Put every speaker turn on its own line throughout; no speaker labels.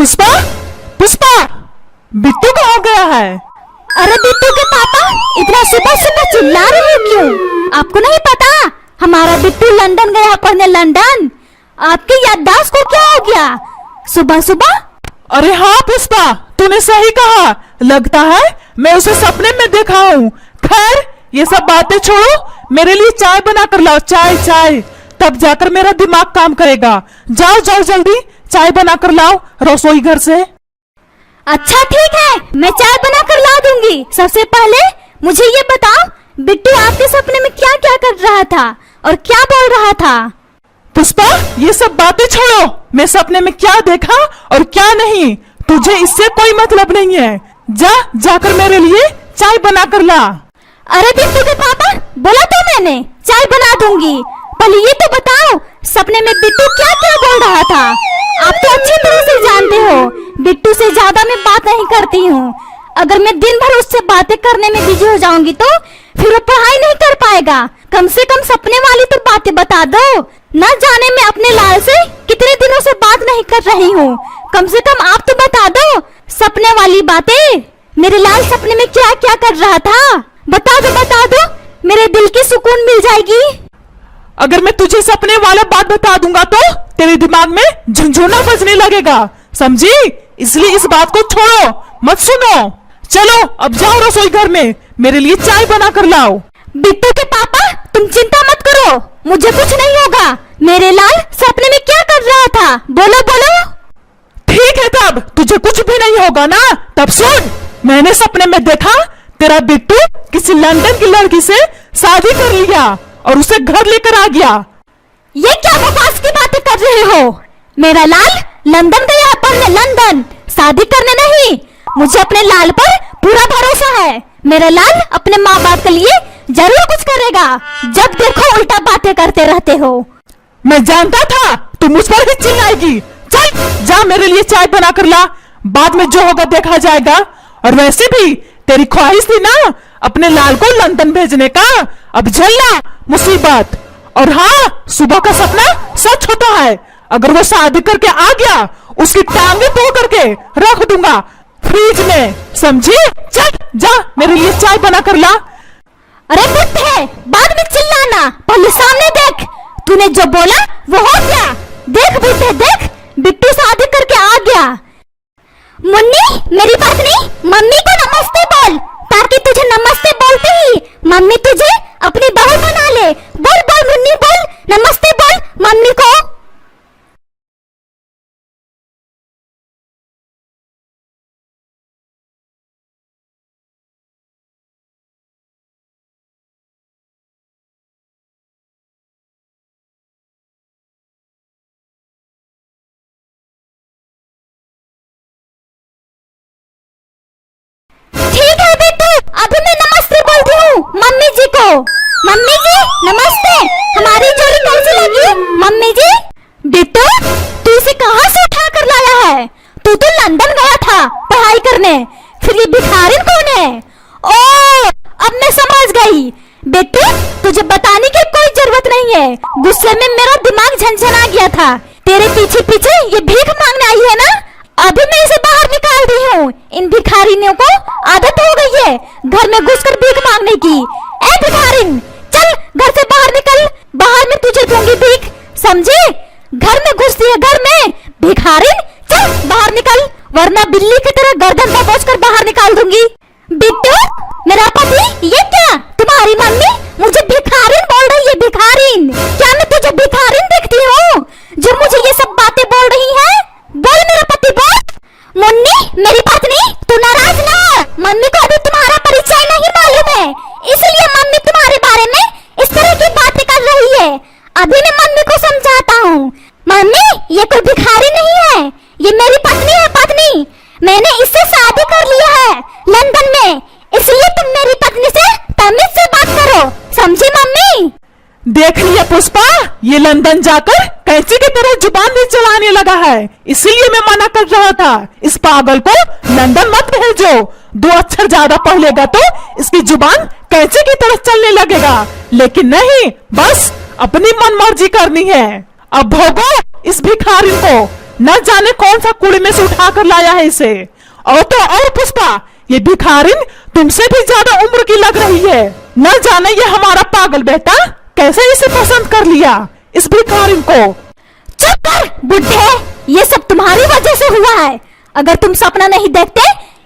पुष्पा, पुष्पा, बिट्टू कहाँ गया है?
अरे बिट्टू के पापा इतना सुबह सुबह चिल्ला रहे हो क्यों? आपको नहीं पता हमारा बिट्टू लंदन गया पढ़ने। लंदन? आपकी याददाश्त को क्या हो गया सुबह सुबह?
अरे हाँ पुष्पा, तूने सही कहा। लगता है मैं उसे सपने में देखा हूँ। खैर ये सब बातें छोड़ो, मेरे लिए चाय बना कर लाओ। चाय चाय, तब जाकर मेरा दिमाग काम करेगा। जाओ जाओ जल्दी चाय बना कर लाओ रसोई घर से।
अच्छा ठीक है, मैं चाय बना कर ला दूंगी। सबसे पहले मुझे ये बताओ, बिट्टू आपके सपने में क्या क्या कर रहा था और क्या बोल रहा था?
पुष्पा ये सब बातें छोड़ो, मैं सपने में क्या देखा और क्या नहीं तुझे इससे कोई मतलब नहीं है। जा जाकर मेरे लिए चाय बना कर ला।
अरे बिट्टू के पापा, बोला तो मैंने चाय बना दूंगी। पहले ये तो बताओ सपने में बिट्टू क्या क्या बोल रहा था? आप तो अच्छी तरह से जानते हो बिट्टू से ज्यादा मैं बात नहीं करती हूँ। अगर मैं दिन भर उससे बातें करने में बिजी हो जाऊंगी तो फिर वो पढ़ाई नहीं कर पाएगा। कम से कम सपने वाली तो बातें बता दो। न जाने मैं अपने लाल से कितने दिनों से बात नहीं कर रही हूँ। कम से कम आप तो बता दो सपने वाली बातें। मेरे लाल सपने में क्या क्या कर रहा था? बता दो, मेरे दिल की सुकून मिल जाएगी।
अगर मैं तुझे सपने वाला बात बता दूंगा तो तेरे दिमाग में झुनझुना बजने लगेगा, समझी? इसलिए इस बात को छोड़ो, मत सुनो। चलो अब जाओ रसोई घर में, मेरे लिए चाय बना कर लाओ।
बिट्टू के पापा तुम चिंता मत करो, मुझे कुछ नहीं होगा। मेरे लाल सपने में क्या कर रहा था? बोलो बोलो।
ठीक है, तब तुझे कुछ भी नहीं होगा ना। तब सुन, मैंने सपने में देखा तेरा बिट्टू किसी लंदन की लड़की से शादी कर लिया और उसे घर लेकर आ गया।
ये क्या बकवास की बातें कर रहे हो? मेरा लाल लंदन गया पढ़ने, लंदन, शादी करने नहीं। मुझे अपने लाल पर पूरा भरोसा है। मेरा लाल अपने माँ बाप के लिए जरूर कुछ करेगा। जब देखो उल्टा बातें करते रहते हो।
मैं जानता था तू मुझ पर ही चिल्लाएगी। चल जा मेरे लिए चाय बना कर ला, बाद में जो होगा देखा जाएगा। और वैसे भी तेरी ख्वाहिश थी ना अपने लाल को लंदन भेजने का, अब झेलना मुसीबत। और हाँ, सुबह का सपना सच होता है। अगर वो शादी करके आ गया उसकी टांगे तोड़ करके रख दूंगा फ्रिज में, समझी? चल जा मेरे लिए चाय बना कर ला।
अरे बुड्ढे, बाद में चिल्लाना, पहले सामने देख। तूने जो बोला वो हो गया। देख बुड्ढे देख, बिट्टू शादी करके आ गया। मुन्नी मेरी पत्नी, मम्मी को नमस्ते बोल, ताकि तुझे नमस्ते बोलते ही मम्मी तुझे अपनी बहू बना ले। बोल बोल मुन्नी बोल, नमस्ते बोल मम्मी को। ठीक है बिट्टू, अभी मैं नमस्ते बोलती हूँ मम्मी जी को। मम्मी जी नमस्ते, हमारी जोड़ी कैसी लगी मम्मी जी? बिट्टू तू इसे कहाँ से उठा कर लाया है? तू तो लंदन गया था पढ़ाई करने, फिर ये भिखारिन कौन है? ओ अब मैं समझ गई। बिट्टू तुझे बताने की कोई जरूरत नहीं है, गुस्से में मेरा दिमाग झंझना गया था। तेरे पीछे पीछे ये भीख मांगने आई है ना, अभी मैं इसे बाहर निकाल दी हूँ। इन भिखारिनियों को आदत हो गई है घर में घुसकर भीख मांगने की। ए भिखारिन, चल घर से बाहर निकल, बाहर में तुझे दूंगी भीख, समझे? घर में घुसती है घर में भिखारिन, चल बाहर निकल, वरना बिल्ली की तरह गर्दन दबोच कर बाहर निकाल दूंगी। बिट्टू मेरा पति, ये क्या तुम्हारी मम्मी मुझे भिखारिन बोल रही है? भिखारिन? क्या मैं तुझे भिखारिन दिखती हूँ जो मुझे ये सब बातें बोल रही है? बोल मेरा पति बोल। मुन्नी मेरी पत्नी, तू नाराज ना हो, मम्मी को अभी तुम्हारा परिचय नहीं मालूम है, इसलिए मम्मी तुम्हारे बारे में इस तरह की बातें कर रही है। अभी मैं मम्मी को समझाता हूँ। मम्मी ये कोई भिखारी नहीं है, ये मेरी पत्नी है, पत्नी। मैंने इससे शादी कर लिया है लंदन में, इसलिए तुम मेरी पत्नी से तमीज से बात करो, समझी मम्मी?
देख लिया पुष्पा, ये लंदन जाकर कैंची की तरह जुबान भी चलाने लगा है। इसीलिए मैं मना कर रहा था, इस पागल को लंदन मत भेजो। 2 अक्षर ज्यादा पढ़ लेगा तो इसकी जुबान कैंची की तरह चलने लगेगा। लेकिन नहीं, बस अपनी मनमर्जी करनी है। अब भोगो इस भिखारी को, न जाने कौन सा कुएं में से उठा कर लाया है इसे। और तो और पुष्पा, ये भिखारिन तुमसे भी ज्यादा उम्र की लग रही है। न जाने ये हमारा पागल बेटा कैसे इसे पसंद कर लिया, इस भिखारिन को।
चुप कर बुढ़े, ये सब तुम्हारी वजह से हुआ है। अगर तुम सपना नहीं देखते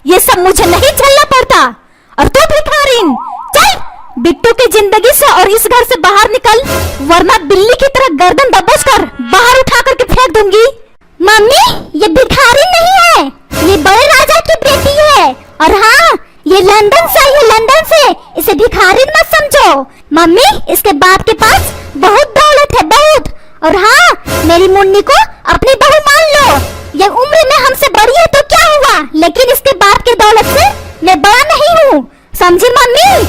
ये सब मुझे नहीं झेलना पड़ता। और तू भिखारिन, चल बिट्टू की जिंदगी से और इस घर से बाहर निकल, वरना बिल्ली की तरह गर्दन दबोच कर बाहर उठा करके फेंक दूंगी। मम्मी, ये भिखारिन नहीं है, ये बड़े राजा की बेटी है। और हाँ, ये लंदन से, ये लंदन से, इसे भिखारिन मत समझो। मम्मी, इसके बाप के पास बहुत दौलत है, बहुत। और हाँ, मेरी मुन्नी को अपनी बहू मान लो। ये उम्र में हमसे बड़ी है तो क्या हुआ, लेकिन इसके बाप के दौलत से मैं बड़ा नहीं हूँ, समझी मम्मी?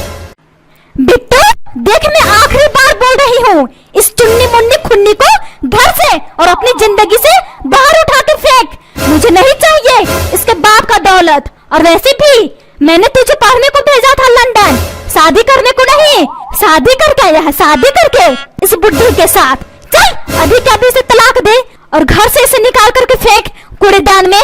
बिट्टू देख, मैं आखिरी बार बोल रही हूँ, इस चुन्नी मुन्नी खुन्नी को घर से और अपनी जिंदगी से बाहर उठा के फेंक। मुझे नहीं चाहिए इसके बाप का दौलत। और वैसे भी मैंने तुझे पढ़ने को भेजा था लंदन, शादी करने को नहीं। शादी करके आया है, शादी करके इस बुड्ढी के साथ। चल अभी के अभी इसे तलाक दे और घर से इसे निकाल करके फेंक कूड़ेदान में।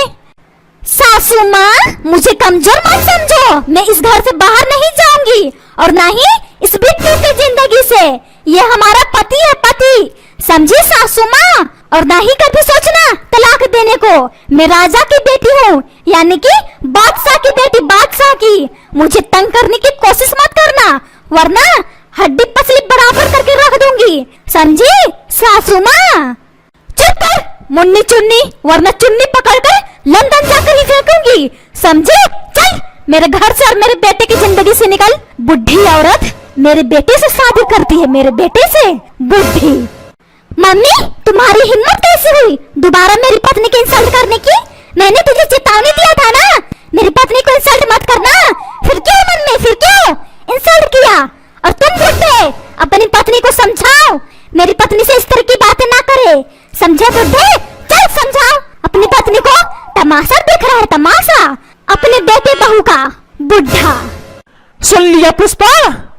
सासू माँ, मुझे कमजोर मत समझो, मैं इस घर से बाहर नहीं जाऊंगी और ना ही इस बिट्टू की जिंदगी से। ये हमारा पति है, पति, समझी सासू माँ? और ना ही कभी सोचना तलाक देने को। मैं राजा की बेटी हूँ, यानी कि बादशाह की बेटी, बादशाह की। मुझे तंग करने की कोशिश मत करना, वरना हड्डी पसली बराबर करके रख दूंगी, समझी सासू माँ? चुप कर मुन्नी चुन्नी, वरना चुन्नी पकड़ कर लंदन जाकर ही फेंकूंगी, समझे? चल मेरे घर से और मेरे बेटे की जिंदगी से निकल। बुढ़ी औरत मेरे बेटे से शादी करती है, मेरे बेटे से, बुढ़ी। मम्मी, तुम्हारी हिम्मत कैसे हुई दोबारा मेरी पत्नी की इंसल्ट करने की? मैंने तुझे चेतावनी दिया था ना, मेरी पत्नी को इंसल्ट मत करना। फिर क्यों मम्मी, फिर क्यों इंसल्ट किया? और तुम बुढ़े अपनी पत्नी को समझाओ, मेरी पत्नी से इस तरह की बातें ना करे, समझे बुढ़े? चल समझाओ अपनी पत्नी को, तमाशा दिख रहा है, तमाशा अपने बेटे बहू का, बुढ़ा।
सुन लिया पुष्पा,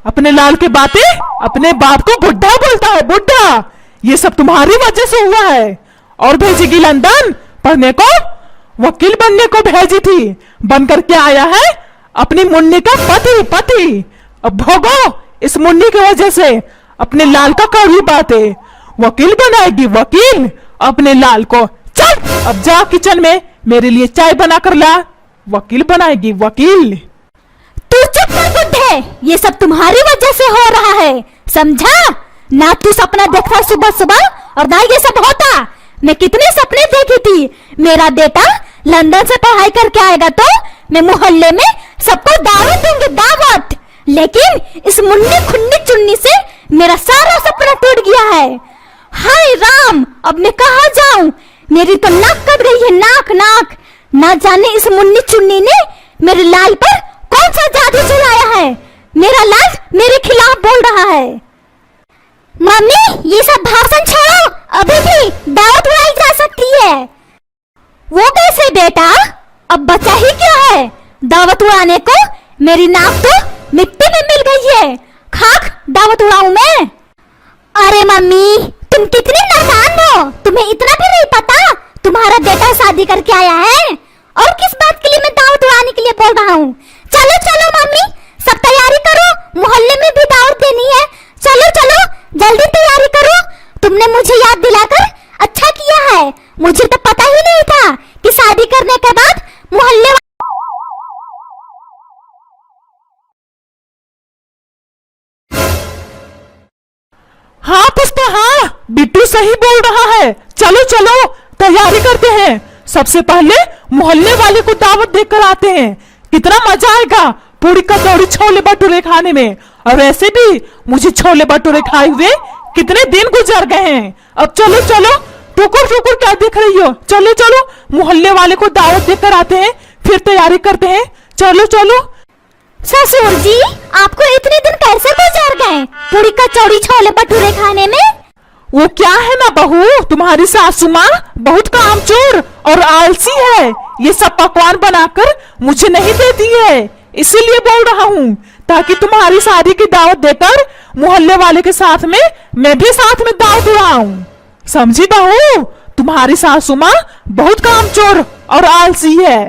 अपने लाल की बातें, अपने बाप को बुढ़ा बोलता है, बुढ़ा। ये सब तुम्हारी वजह से हुआ है। और भेजेगी लंदन पढ़ने को, वकील बनने को भेजी थी, बन करके आया है अपनी मुन्नी का पति, पति। अब भोगो इस मुन्नी की वजह से अपने लाल का कड़वी बातें। वकील बनाएगी, वकील, अपने लाल को। चल अब जा किचन में मेरे लिए चाय बना कर ला, वकील बनाएगी, वकील।
तू चुप कर बुढ़े, ये सब तुम्हारी वजह से हो रहा है, समझा? ना तू सपना देखता सुबह सुबह और ना ये सब होता। मैं कितने सपने देखी थी, मेरा बेटा लंदन से पढ़ाई करके आएगा तो मैं मोहल्ले में सबको दावत दूंगी, दावत। लेकिन इस मुन्नी खुन्नी चुन्नी से मेरा सारा सपना टूट गया है। हाय राम, अब मैं कहाँ जाऊं? मेरी तो नाक कट गई है, नाक, नाक। ना जाने इस मुन्नी चुन्नी ने मेरे लाल पर कौन सा जादू चलाया है, मेरा लाल मेरे खिलाफ बोल रहा है। मम्मी, ये सब भाषण छोड़ो, अभी भी दावत उड़ाई जा सकती है। वो कैसे बेटा, अब बचा ही क्या है दावत उड़ाने को? मेरी नाक तो मिट्टी में मिल गई है, खाक दावत उड़ाऊं मैं? अरे मम्मी, तुम कितनी नादान हो, तुम्हें इतना भी नहीं पता तुम्हारा बेटा शादी करके आया है? और किस बात के लिए मैं दावत उड़ाने के लिए बोल रहा हूँ? चलो चलो मम्मी, सब तैयारी करो, मोहल्ले में भी दावत देनी है। चलो चलो जल्दी तैयारी करो। तुमने मुझे याद दिलाकर अच्छा किया है, मुझे तो पता ही नहीं था कि शादी करने के बाद मोहल्ले।
हाँ पुष्पा, हाँ बिट्टू सही बोल रहा है। चलो चलो तैयारी करते हैं, सबसे पहले मोहल्ले वाले को दावत देकर आते हैं। कितना मजा आएगा पूरी कचौड़ी छोले भटूरे खाने में। और वैसे भी मुझे छोले भटूरे खाए हुए कितने दिन गुजर गए हैं। अब चलो चलो, टुकुर टुकुर क्या देख रही हो? चलो चलो मोहल्ले वाले को दावत देकर आते हैं, फिर तैयारी करते हैं। चलो चलो।
ससुर जी, आपको इतने दिन कैसे गुजर गए पूरी कचौड़ी छोले भटूरे खाने में?
वो क्या है ना बहू, तुम्हारी सासू माँ बहुत कामचोर और आलसी है। ये सब पकवान बनाकर मुझे नहीं देती है, इसीलिए बोल रहा हूँ, ताकि तुम्हारी शादी की दावत देकर मोहल्ले वाले के साथ में मैं भी साथ में दावत उड़ाऊं। समझी बहू? तुम्हारी सासू माँ बहुत कामचोर और आलसी है।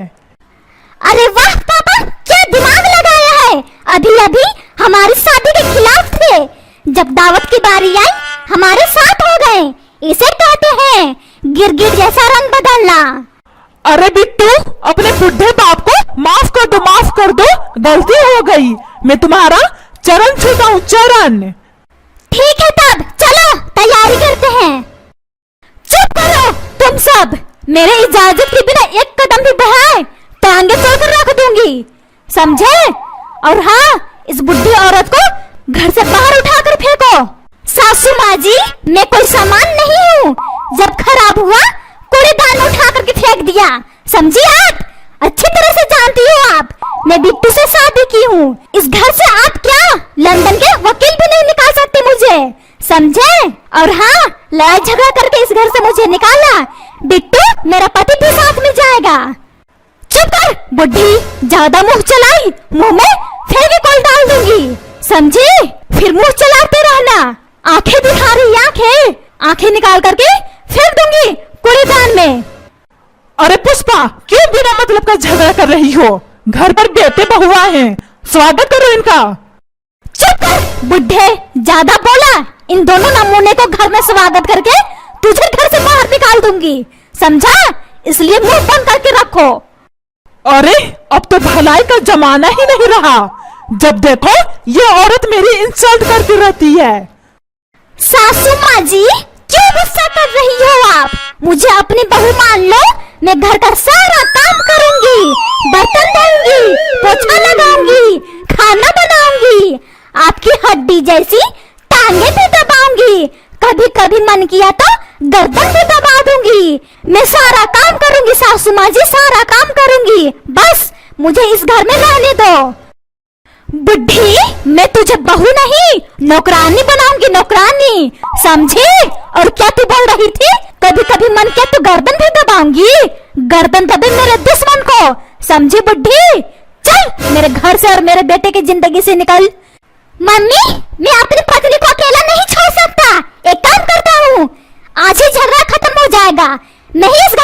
अरे वाह पापा, क्या दिमाग लगाया है। अभी अभी हमारी शादी के खिलाफ थे, जब दावत की बारी आई हमारे साथ हो गए। इसे कहते हैं गिरगिट जैसा रंग बदलना।
अरे बिट्टू, अपने बुढ़े बाप को माफ कर दो, माफ कर दो, गलती हो गई। मैं तुम्हारा चरण छूता हूँ, चरण।
ठीक है तब चलो तैयारी करते हैं। चुप करो तुम सब, मेरे इजाजत के बिना एक कदम भी बढ़ाए टांगे तोड़कर रख दूंगी, समझे? और हाँ, इस बुढ़ी औरत को घर से बाहर उठाकर फेंको। सासू माँ जी, मैं कोई सामान नहीं हूँ, जब खराब हुआ कूड़ेदान में उठा करके फेंक दिया, समझी? आप अच्छी तरह से जानती हो, आप मैं बिट्टू से शादी की हूँ। इस घर से आप क्या लंदन के वकील भी नहीं निकाल सकते मुझे, समझे? और हाँ, लड़ाई झगड़ा करके इस घर से मुझे निकाला, बिट्टू मेरा पति भी साथ में जाएगा। चुप कर बुढ़ी, ज्यादा मुंह चलाई, मुंह में फेविकोल डाल दूंगी, समझी? फिर मुंह चलाते रहना। आंखें दिखा रही, आंखें आंखें निकाल करके फेंक दूंगी कूड़ेदान में।
अरे पुष्पा, क्यों बिना मतलब का झगड़ा कर रही हो? घर पर बेटे बहुआ हैं, स्वागत करो इनका।
चुप कर बुढ़े, ज्यादा बोला, इन दोनों नमूने को घर में स्वागत करके तुझे घर से बाहर निकाल दूंगी, समझा? इसलिए मुंह बंद करके रखो।
अरे अब तो भलाई का जमाना ही नहीं रहा, जब देखो ये औरत मेरी इंसल्ट करती रहती है।
सासू माँ जी, क्यों गुस्सा कर रही हो आप? मुझे अपनी बहू मान लो, मैं घर का सारा काम करूंगी, बर्तन धोऊंगी, पोछा लगाऊंगी, खाना बनाऊंगी, आपकी हड्डी जैसी टांगे भी दबाऊंगी, कभी कभी मन किया तो गर्दन भी दबा दूंगी। मैं सारा काम करूंगी सासू माँ जी, सारा काम करूंगी, बस मुझे इस घर में रहने दो। बुढ़ी, मैं तुझे बहू नहीं नौकरानी बनाऊंगी, नौकरानी, समझी? और क्या तू बोल रही थी? कभी कभी मन किया तो गर्दन भी दबाऊंगी, गर्दन दबे मेरे दुश्मन को, समझी बुढ़ी? चल मेरे घर से और मेरे बेटे की जिंदगी से निकल। मम्मी, मैं अपनी पत्नी को अकेला नहीं छोड़ सकता, एक काम करता हूँ, आज ही झगड़ा खत्म हो जाएगा, नहीं इस